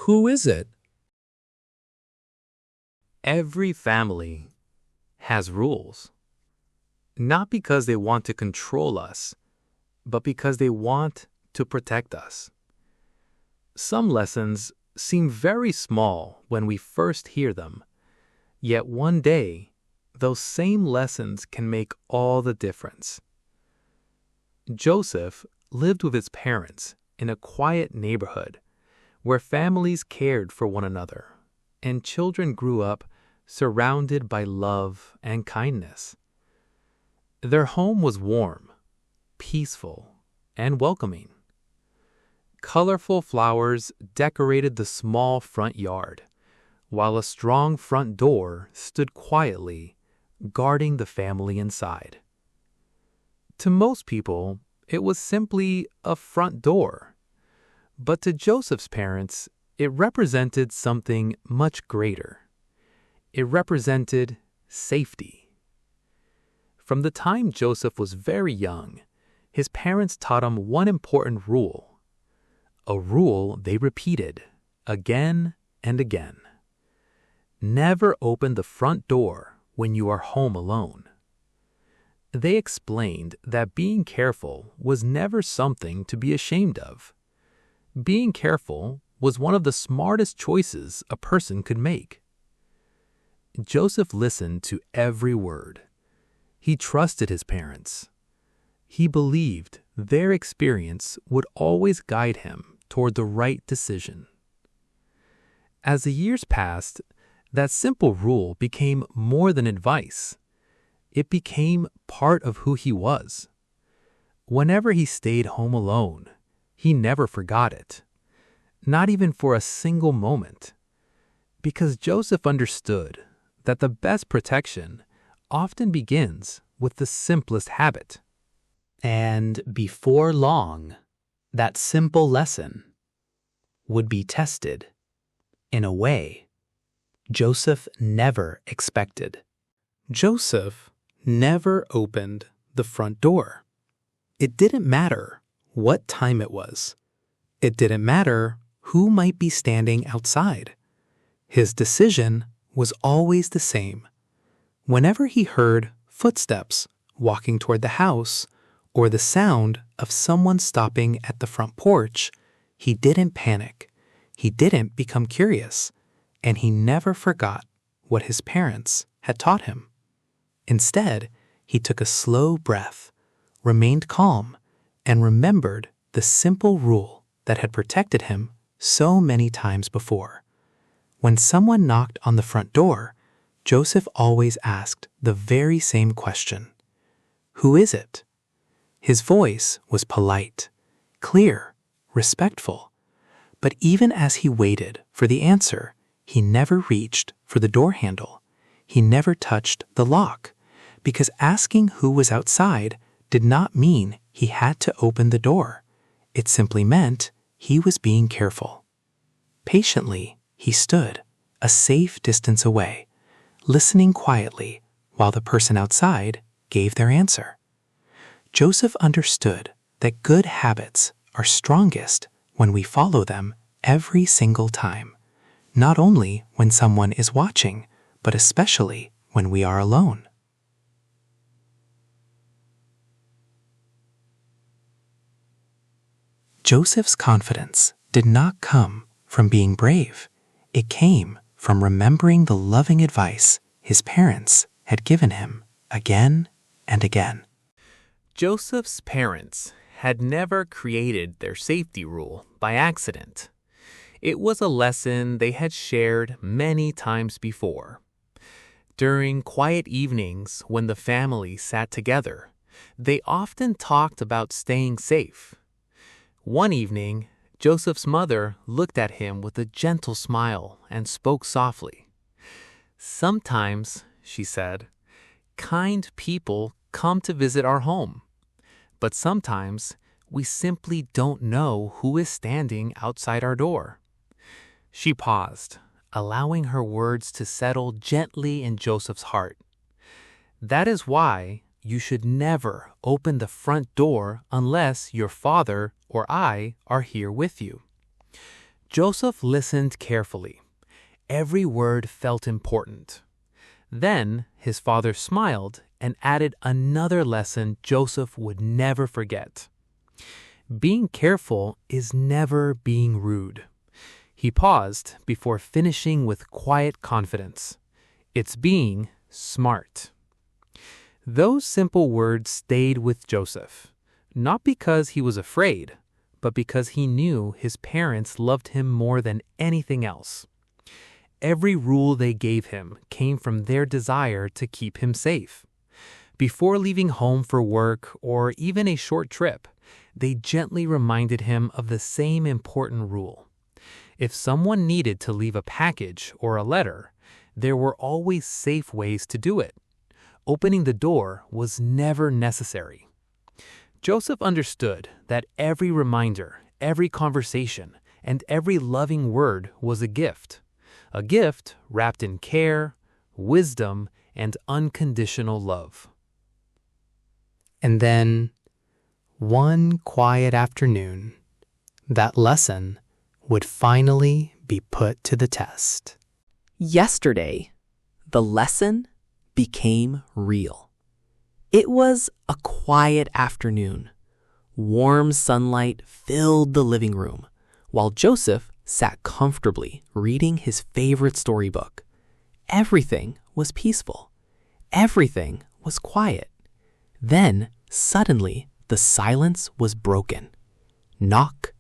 Who is it? Every family has rules, not because they want to control us, but because they want to protect us. Some lessons seem very small when we first hear them, yet one day, those same lessons can make all the difference. Joseph lived with his parents in a quiet neighborhood where families cared for one another and children grew up surrounded by love and kindness. Their home was warm, peaceful, and welcoming. Colorful flowers decorated the small front yard, while a strong front door stood quietly, guarding the family inside. To most people, it was simply a front door, but to Joseph's parents, it represented something much greater. It represented safety. From the time Joseph was very young, his parents taught him one important rule, a rule they repeated again and again. Never open the front door when you are home alone. They explained that being careful was never something to be ashamed of. Being careful was one of the smartest choices a person could make. Joseph listened to every word. He trusted his parents. He believed their experience would always guide him toward the right decision. As the years passed, that simple rule became more than advice. It became part of who he was. Whenever he stayed home alone, he never forgot it, not even for a single moment, because Joseph understood that the best protection often begins with the simplest habit. And before long, that simple lesson would be tested in a way Joseph never expected. Joseph never opened the front door. It didn't matter what time it was. It didn't matter who might be standing outside. His decision was always the same. Whenever he heard footsteps walking toward the house or the sound of someone stopping at the front porch, he didn't panic. He didn't become curious, and he never forgot what his parents had taught him. Instead, he took a slow breath, remained calm, and remembered the simple rule that had protected him so many times before. When someone knocked on the front door, Joseph always asked the very same question. Who is it? His voice was polite, clear, respectful. But even as he waited for the answer, he never reached for the door handle. He never touched the lock, because asking who was outside did not mean he had to open the door. It simply meant he was being careful. Patiently, he stood, a safe distance away, listening quietly while the person outside gave their answer. Joseph understood that good habits are strongest when we follow them every single time, not only when someone is watching, but especially when we are alone. Joseph's confidence did not come from being brave. It came from remembering the loving advice his parents had given him again and again. Joseph's parents had never created their safety rule by accident. It was a lesson they had shared many times before. During quiet evenings when the family sat together, they often talked about staying safe. One evening, Joseph's mother looked at him with a gentle smile and spoke softly. "Sometimes," she said, "kind people come to visit our home, but sometimes we simply don't know who is standing outside our door." She paused, allowing her words to settle gently in Joseph's heart. "That is why you should never open the front door unless your father or I are here with you." Joseph listened carefully. Every word felt important. Then his father smiled and added another lesson Joseph would never forget. Being careful is never being rude. He paused before finishing with quiet confidence. It's being smart. Those simple words stayed with Joseph, not because he was afraid, but because he knew his parents loved him more than anything else. Every rule they gave him came from their desire to keep him safe. Before leaving home for work or even a short trip, they gently reminded him of the same important rule. If someone needed to leave a package or a letter, there were always safe ways to do it. Opening the door was never necessary. Joseph understood that every reminder, every conversation, and every loving word was a gift wrapped in care, wisdom, and unconditional love. And then, one quiet afternoon, that lesson would finally be put to the test. Yesterday, the lesson became real. It was a quiet afternoon. Warm sunlight filled the living room, while Joseph sat comfortably reading his favorite storybook. Everything was peaceful. Everything was quiet. Then, suddenly, the silence was broken. Knock,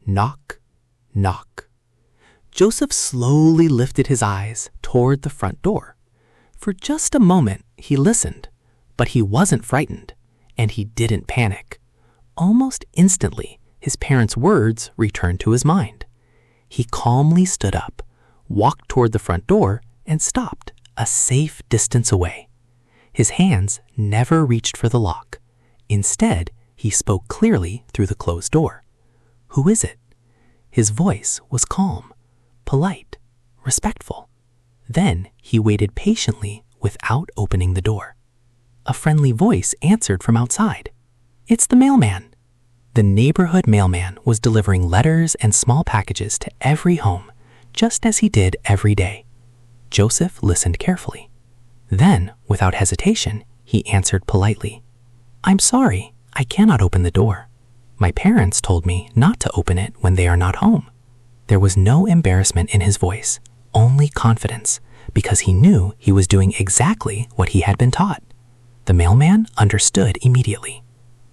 knock, knock. Joseph slowly lifted his eyes toward the front door. For just a moment, he listened, but he wasn't frightened, and he didn't panic. Almost instantly, his parents' words returned to his mind. He calmly stood up, walked toward the front door, and stopped a safe distance away. His hands never reached for the lock. Instead, he spoke clearly through the closed door. "Who is it?" His voice was calm, polite, respectful. Then he waited patiently without opening the door. A friendly voice answered from outside. "It's the mailman." The neighborhood mailman was delivering letters and small packages to every home, just as he did every day. Joseph listened carefully. Then, without hesitation, he answered politely, "I'm sorry, I cannot open the door. My parents told me not to open it when they are not home." There was no embarrassment in his voice, only confidence, because he knew he was doing exactly what he had been taught. The mailman understood immediately.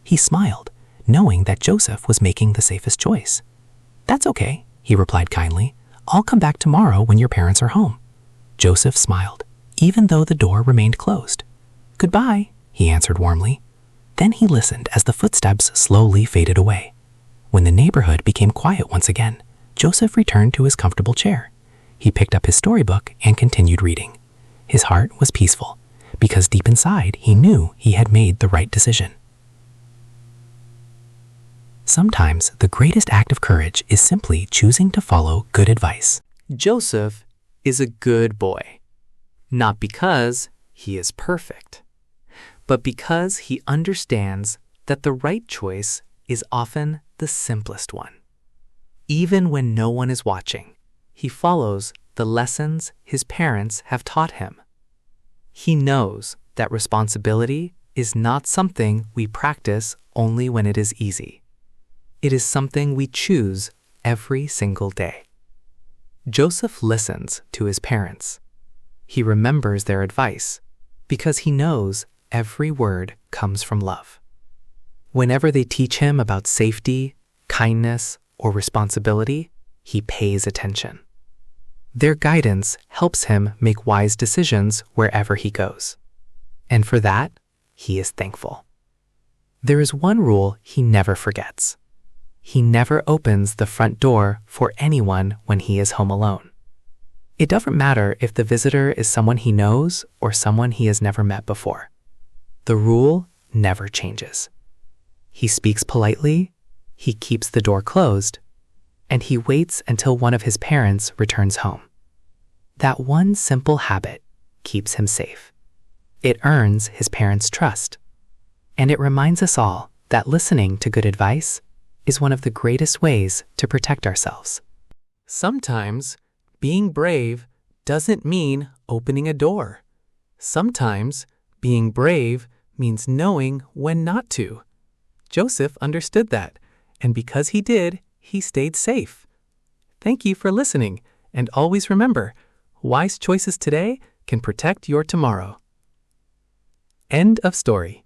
He smiled, knowing that Joseph was making the safest choice. "That's okay," he replied kindly. "I'll come back tomorrow when your parents are home." Joseph smiled, even though the door remained closed. "Goodbye," he answered warmly. Then he listened as the footsteps slowly faded away. When the neighborhood became quiet once again, Joseph returned to his comfortable chair. He picked up his storybook and continued reading. His heart was peaceful, because deep inside he knew he had made the right decision. Sometimes the greatest act of courage is simply choosing to follow good advice. Joseph is a good boy, not because he is perfect, but because he understands that the right choice is often the simplest one. Even when no one is watching, he follows the lessons his parents have taught him. He knows that responsibility is not something we practice only when it is easy. It is something we choose every single day. Joseph listens to his parents. He remembers their advice because he knows every word comes from love. Whenever they teach him about safety, kindness, or responsibility, he pays attention. Their guidance helps him make wise decisions wherever he goes. And for that, he is thankful. There is one rule he never forgets. He never opens the front door for anyone when he is home alone. It doesn't matter if the visitor is someone he knows or someone he has never met before. The rule never changes. He speaks politely, he keeps the door closed, and he waits until one of his parents returns home. That one simple habit keeps him safe. It earns his parents' trust, and it reminds us all that listening to good advice is one of the greatest ways to protect ourselves. Sometimes being brave doesn't mean opening a door. Sometimes being brave means knowing when not to. Joseph understood that, and because he did, he stayed safe. Thank you for listening, and always remember, wise choices today can protect your tomorrow. End of story.